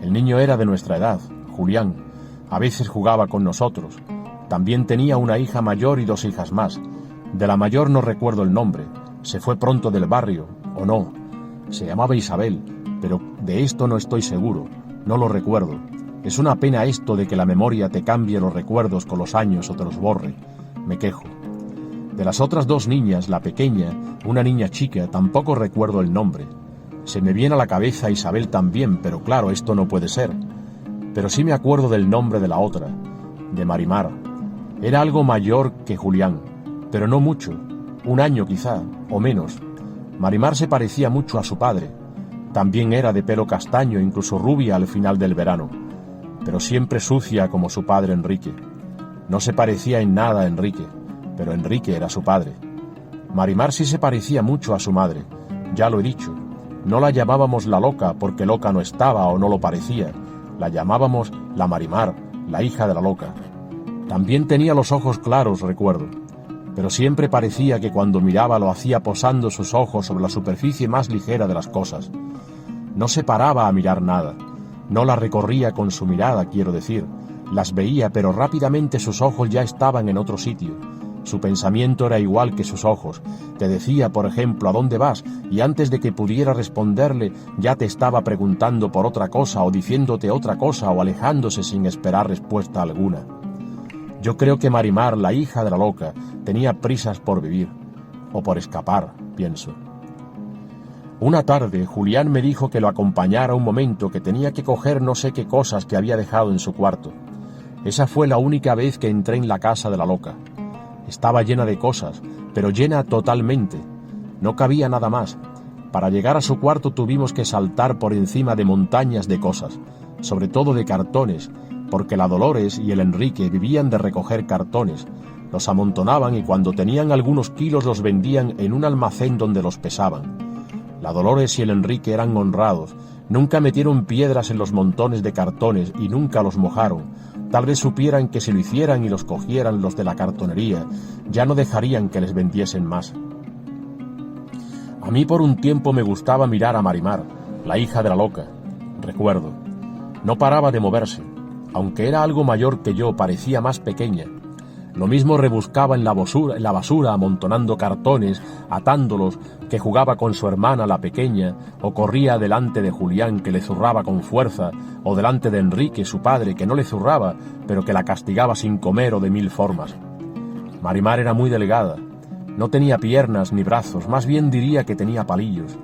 El niño era de nuestra edad, Julián, a veces jugaba con nosotros. También tenía una hija mayor y 2 hijas más. De la mayor no recuerdo el nombre. Se fue pronto del barrio, o no. Se llamaba Isabel, pero de esto no estoy seguro, no lo recuerdo. Es una pena esto de que la memoria te cambie los recuerdos con los años o te los borre. Me quejo. De las otras 2 niñas, la pequeña, una niña chica, tampoco recuerdo el nombre. Se me viene a la cabeza Isabel también, pero claro, esto no puede ser. Pero sí me acuerdo del nombre de la otra, de Marimar. Era algo mayor que Julián, pero no mucho. 1 año quizá, o menos. Marimar se parecía mucho a su padre. También era de pelo castaño, incluso rubia al final del verano, pero siempre sucia como su padre Enrique. No se parecía en nada a Enrique, pero Enrique era su padre. Marimar sí se parecía mucho a su madre, ya lo he dicho. No la llamábamos la loca porque loca no estaba o no lo parecía. La llamábamos la Marimar, la hija de la loca. También tenía los ojos claros, recuerdo. Pero siempre parecía que cuando miraba lo hacía posando sus ojos sobre la superficie más ligera de las cosas. No se paraba a mirar nada, no la recorría con su mirada, quiero decir. Las veía, pero rápidamente sus ojos ya estaban en otro sitio. Su pensamiento era igual que sus ojos. Te decía, por ejemplo, ¿a dónde vas? Y antes de que pudiera responderle, ya te estaba preguntando por otra cosa o diciéndote otra cosa o alejándose sin esperar respuesta alguna. Yo creo que Marimar, la hija de la loca, tenía prisas por vivir, o por escapar, pienso. Una tarde, Julián me dijo que lo acompañara un momento, que tenía que coger no sé qué cosas que había dejado en su cuarto. Esa fue la única vez que entré en la casa de la loca. Estaba llena de cosas, pero llena totalmente. No cabía nada más. Para llegar a su cuarto tuvimos que saltar por encima de montañas de cosas, sobre todo de cartones, porque la Dolores y el Enrique vivían de recoger cartones. Los amontonaban y cuando tenían algunos kilos los vendían en un almacén donde los pesaban. La Dolores y el Enrique eran honrados, nunca metieron piedras en los montones de cartones y nunca los mojaron. Tal vez supieran que si lo hicieran y los cogieran los de la cartonería, ya no dejarían que les vendiesen más. A mí por un tiempo me gustaba mirar a Marimar, la hija de la loca, recuerdo. No paraba de moverse. Aunque era algo mayor que yo, parecía más pequeña. Lo mismo rebuscaba en la basura amontonando cartones, atándolos, que jugaba con su hermana la pequeña, o corría delante de Julián, que le zurraba con fuerza, o delante de Enrique, su padre, que no le zurraba, pero que la castigaba sin comer o de 1000 formas. Marimar era muy delgada, no tenía piernas ni brazos, más bien diría que tenía palillos.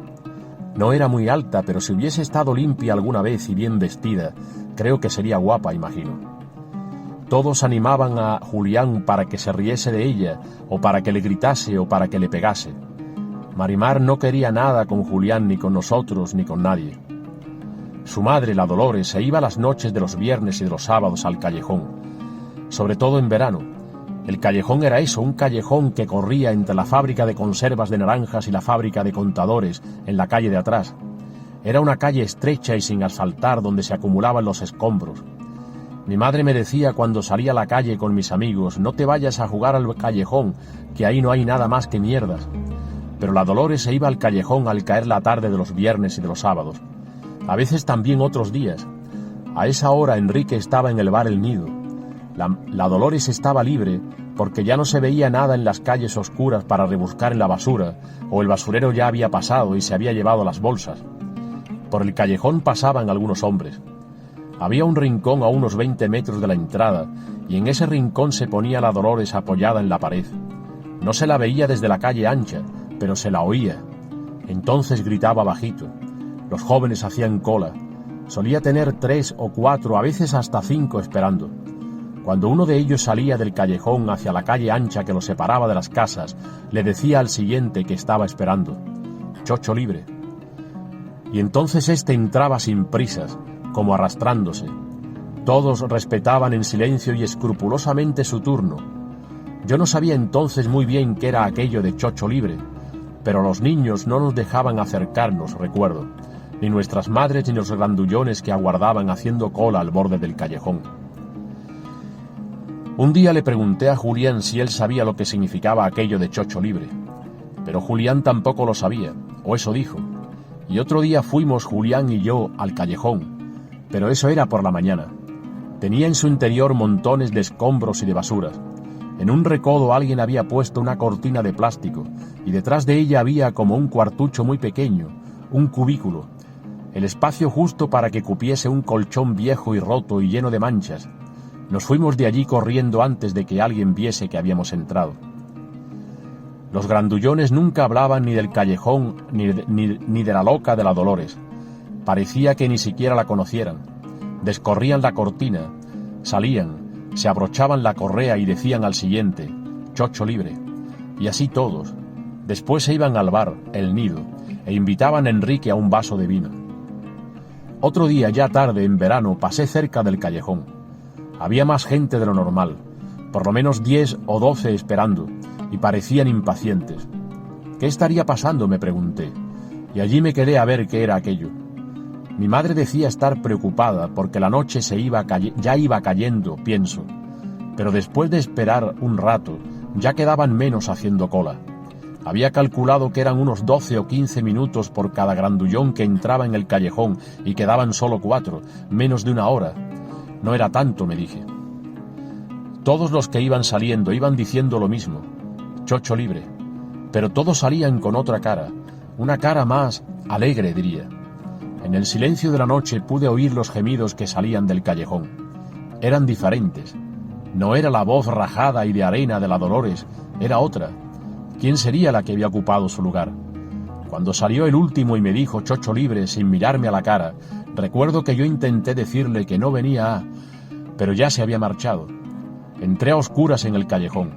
No era muy alta, pero si hubiese estado limpia alguna vez y bien vestida, creo que sería guapa, imagino. Todos animaban a Julián para que se riese de ella, o para que le gritase, o para que le pegase. Marimar no quería nada con Julián, ni con nosotros, ni con nadie. Su madre, la Dolores, se iba las noches de los viernes y de los sábados al callejón, sobre todo en verano. El callejón era eso, un callejón que corría entre la fábrica de conservas de naranjas y la fábrica de contadores, en la calle de atrás. Era una calle estrecha y sin asfaltar donde se acumulaban los escombros. Mi madre me decía cuando salía a la calle con mis amigos: no te vayas a jugar al callejón, que ahí no hay nada más que mierdas. Pero la Dolores se iba al callejón al caer la tarde de los viernes y de los sábados. A veces también otros días. A esa hora Enrique estaba en el bar El Nido. La Dolores estaba libre porque ya no se veía nada en las calles oscuras para rebuscar en la basura, o el basurero ya había pasado y se había llevado las bolsas. Por el callejón pasaban algunos hombres. Había un rincón a unos 20 metros de la entrada, y en ese rincón se ponía la Dolores apoyada en la pared. No se la veía desde la calle ancha, pero se la oía. Entonces gritaba bajito. Los jóvenes hacían cola. Solía tener 3 o 4, a veces hasta 5 esperando. Cuando uno de ellos salía del callejón hacia la calle ancha que lo separaba de las casas, le decía al siguiente que estaba esperando: «Chocho libre». Y entonces éste entraba sin prisas, como arrastrándose. Todos respetaban en silencio y escrupulosamente su turno. Yo no sabía entonces muy bien qué era aquello de chocho libre, pero los niños no nos dejaban acercarnos, recuerdo, ni nuestras madres ni los grandullones que aguardaban haciendo cola al borde del callejón. Un día le pregunté a Julián si él sabía lo que significaba aquello de chocho libre, pero Julián tampoco lo sabía, o eso dijo. Y otro día fuimos Julián y yo al callejón, pero eso era por la mañana. Tenía en su interior montones de escombros y de basuras. En un recodo alguien había puesto una cortina de plástico, y detrás de ella había como un cuartucho muy pequeño, un cubículo, el espacio justo para que cupiese un colchón viejo y roto y lleno de manchas. Nos fuimos de allí corriendo antes de que alguien viese que habíamos entrado. Los grandullones nunca hablaban ni del callejón ni de la loca de la Dolores. Parecía que ni siquiera la conocieran. Descorrían la cortina, salían, se abrochaban la correa y decían al siguiente: «Chocho libre». Y así todos. Después se iban al bar, El Nido, e invitaban a Enrique a un vaso de vino. Otro día, ya tarde, en verano, pasé cerca del callejón. Había más gente de lo normal, por lo menos 10 o 12 esperando, y parecían impacientes. ¿Qué estaría pasando?, me pregunté, y allí me quedé a ver qué era aquello. Mi madre decía estar preocupada porque la noche ya iba cayendo, pienso, pero después de esperar un rato, ya quedaban menos haciendo cola. Había calculado que eran unos 12 o 15 minutos por cada grandullón que entraba en el callejón y quedaban solo 4, menos de una hora. No era tanto, me dije. Todos los que iban saliendo iban diciendo lo mismo: «Chocho libre», pero todos salían con otra cara, una cara más alegre, diría. En el silencio de la noche pude oír los gemidos que salían del callejón. Eran diferentes. No era la voz rajada y de arena de la Dolores, era otra. ¿Quién sería la que había ocupado su lugar? Cuando salió el último y me dijo «chocho libre» sin mirarme a la cara, recuerdo que yo intenté decirle que no venía pero ya se había marchado. Entré a oscuras en el callejón.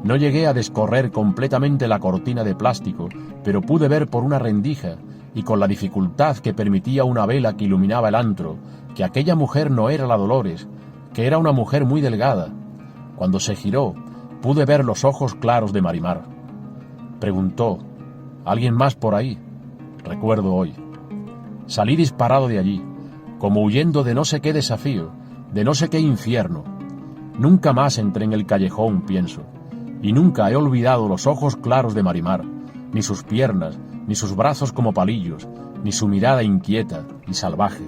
No llegué a descorrer completamente la cortina de plástico, pero pude ver por una rendija, y con la dificultad que permitía una vela que iluminaba el antro, que aquella mujer no era la Dolores, que era una mujer muy delgada. Cuando se giró, pude ver los ojos claros de Marimar. Preguntó: «¿Alguien más por ahí?». Recuerdo hoy. Salí disparado de allí, como huyendo de no sé qué desafío, de no sé qué infierno. Nunca más entré en el callejón, pienso, y nunca he olvidado los ojos claros de Marimar, ni sus piernas, ni sus brazos como palillos, ni su mirada inquieta y salvaje.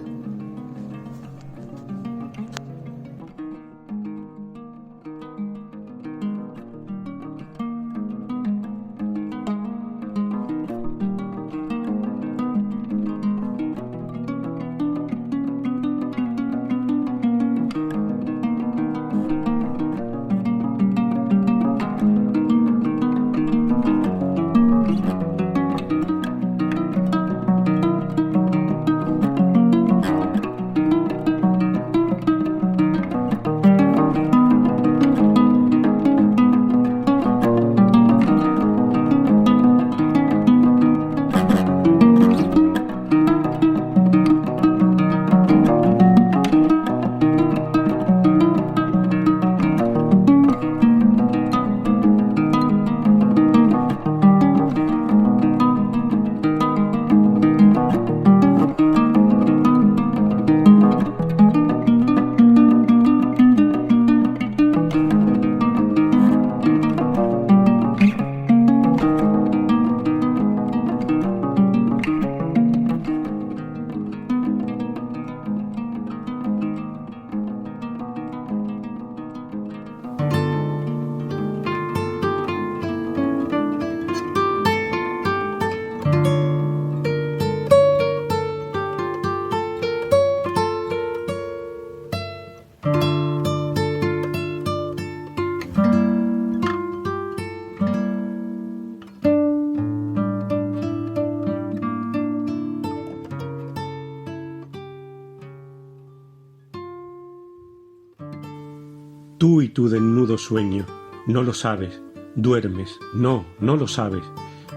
y tu desnudo sueño. No lo sabes, duermes, no lo sabes.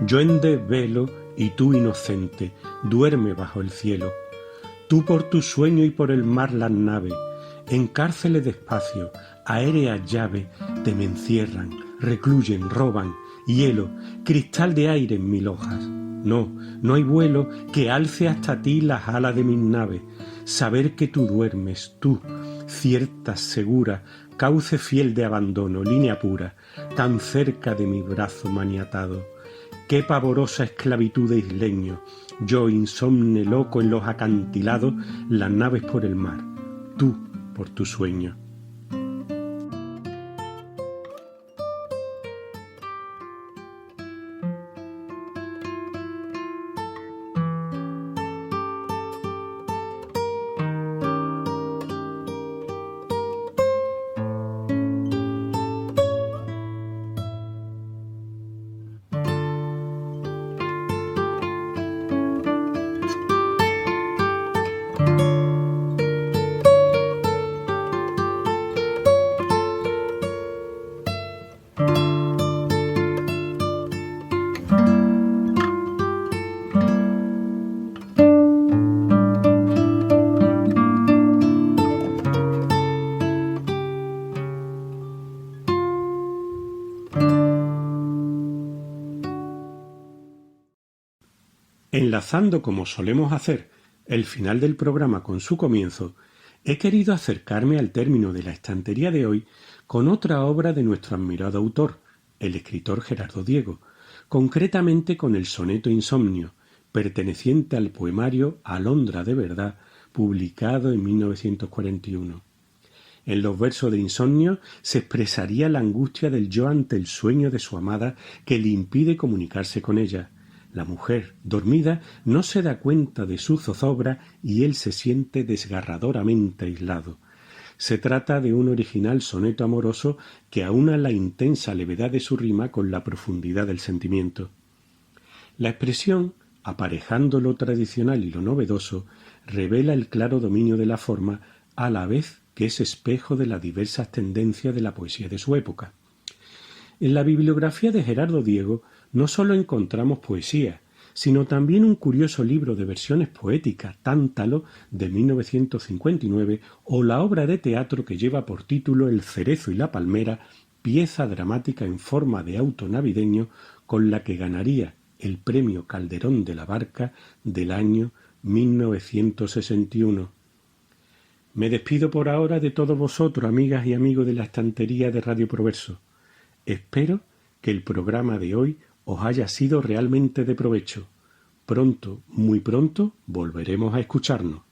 Yo en desvelo y tú inocente, duerme bajo el cielo. Tú por tu sueño y por el mar las naves, en cárceles de espacio, aéreas llaves, te me encierran, recluyen, roban, hielo, cristal de aire en mil hojas. No hay vuelo que alce hasta ti las alas de mis naves. Saber que tú duermes, tú, cierta, segura, cauce fiel de abandono, línea pura, tan cerca de mi brazo maniatado. Qué pavorosa esclavitud de isleño, yo insomne loco en los acantilados, las naves por el mar, tú por tu sueño. Enlazando, como solemos hacer, el final del programa con su comienzo, he querido acercarme al término de la estantería de hoy con otra obra de nuestro admirado autor, el escritor Gerardo Diego, concretamente con el soneto Insomnio, perteneciente al poemario Alondra de verdad, publicado en 1941. En los versos de Insomnio se expresaría la angustia del yo ante el sueño de su amada que le impide comunicarse con ella. La mujer, dormida, no se da cuenta de su zozobra y él se siente desgarradoramente aislado. Se trata de un original soneto amoroso que aúna la intensa levedad de su rima con la profundidad del sentimiento. La expresión, aparejando lo tradicional y lo novedoso, revela el claro dominio de la forma, a la vez que es espejo de las diversas tendencias de la poesía de su época. En la bibliografía de Gerardo Diego no sólo encontramos poesía, sino también un curioso libro de versiones poéticas, Tántalo, de 1959, o la obra de teatro que lleva por título El cerezo y la palmera, pieza dramática en forma de auto navideño con la que ganaría el premio Calderón de la Barca del año 1961. Me despido por ahora de todos vosotros, amigas y amigos de la estantería de Radio Proverso. Espero que el programa de hoy os haya sido realmente de provecho. Pronto, muy pronto, volveremos a escucharnos.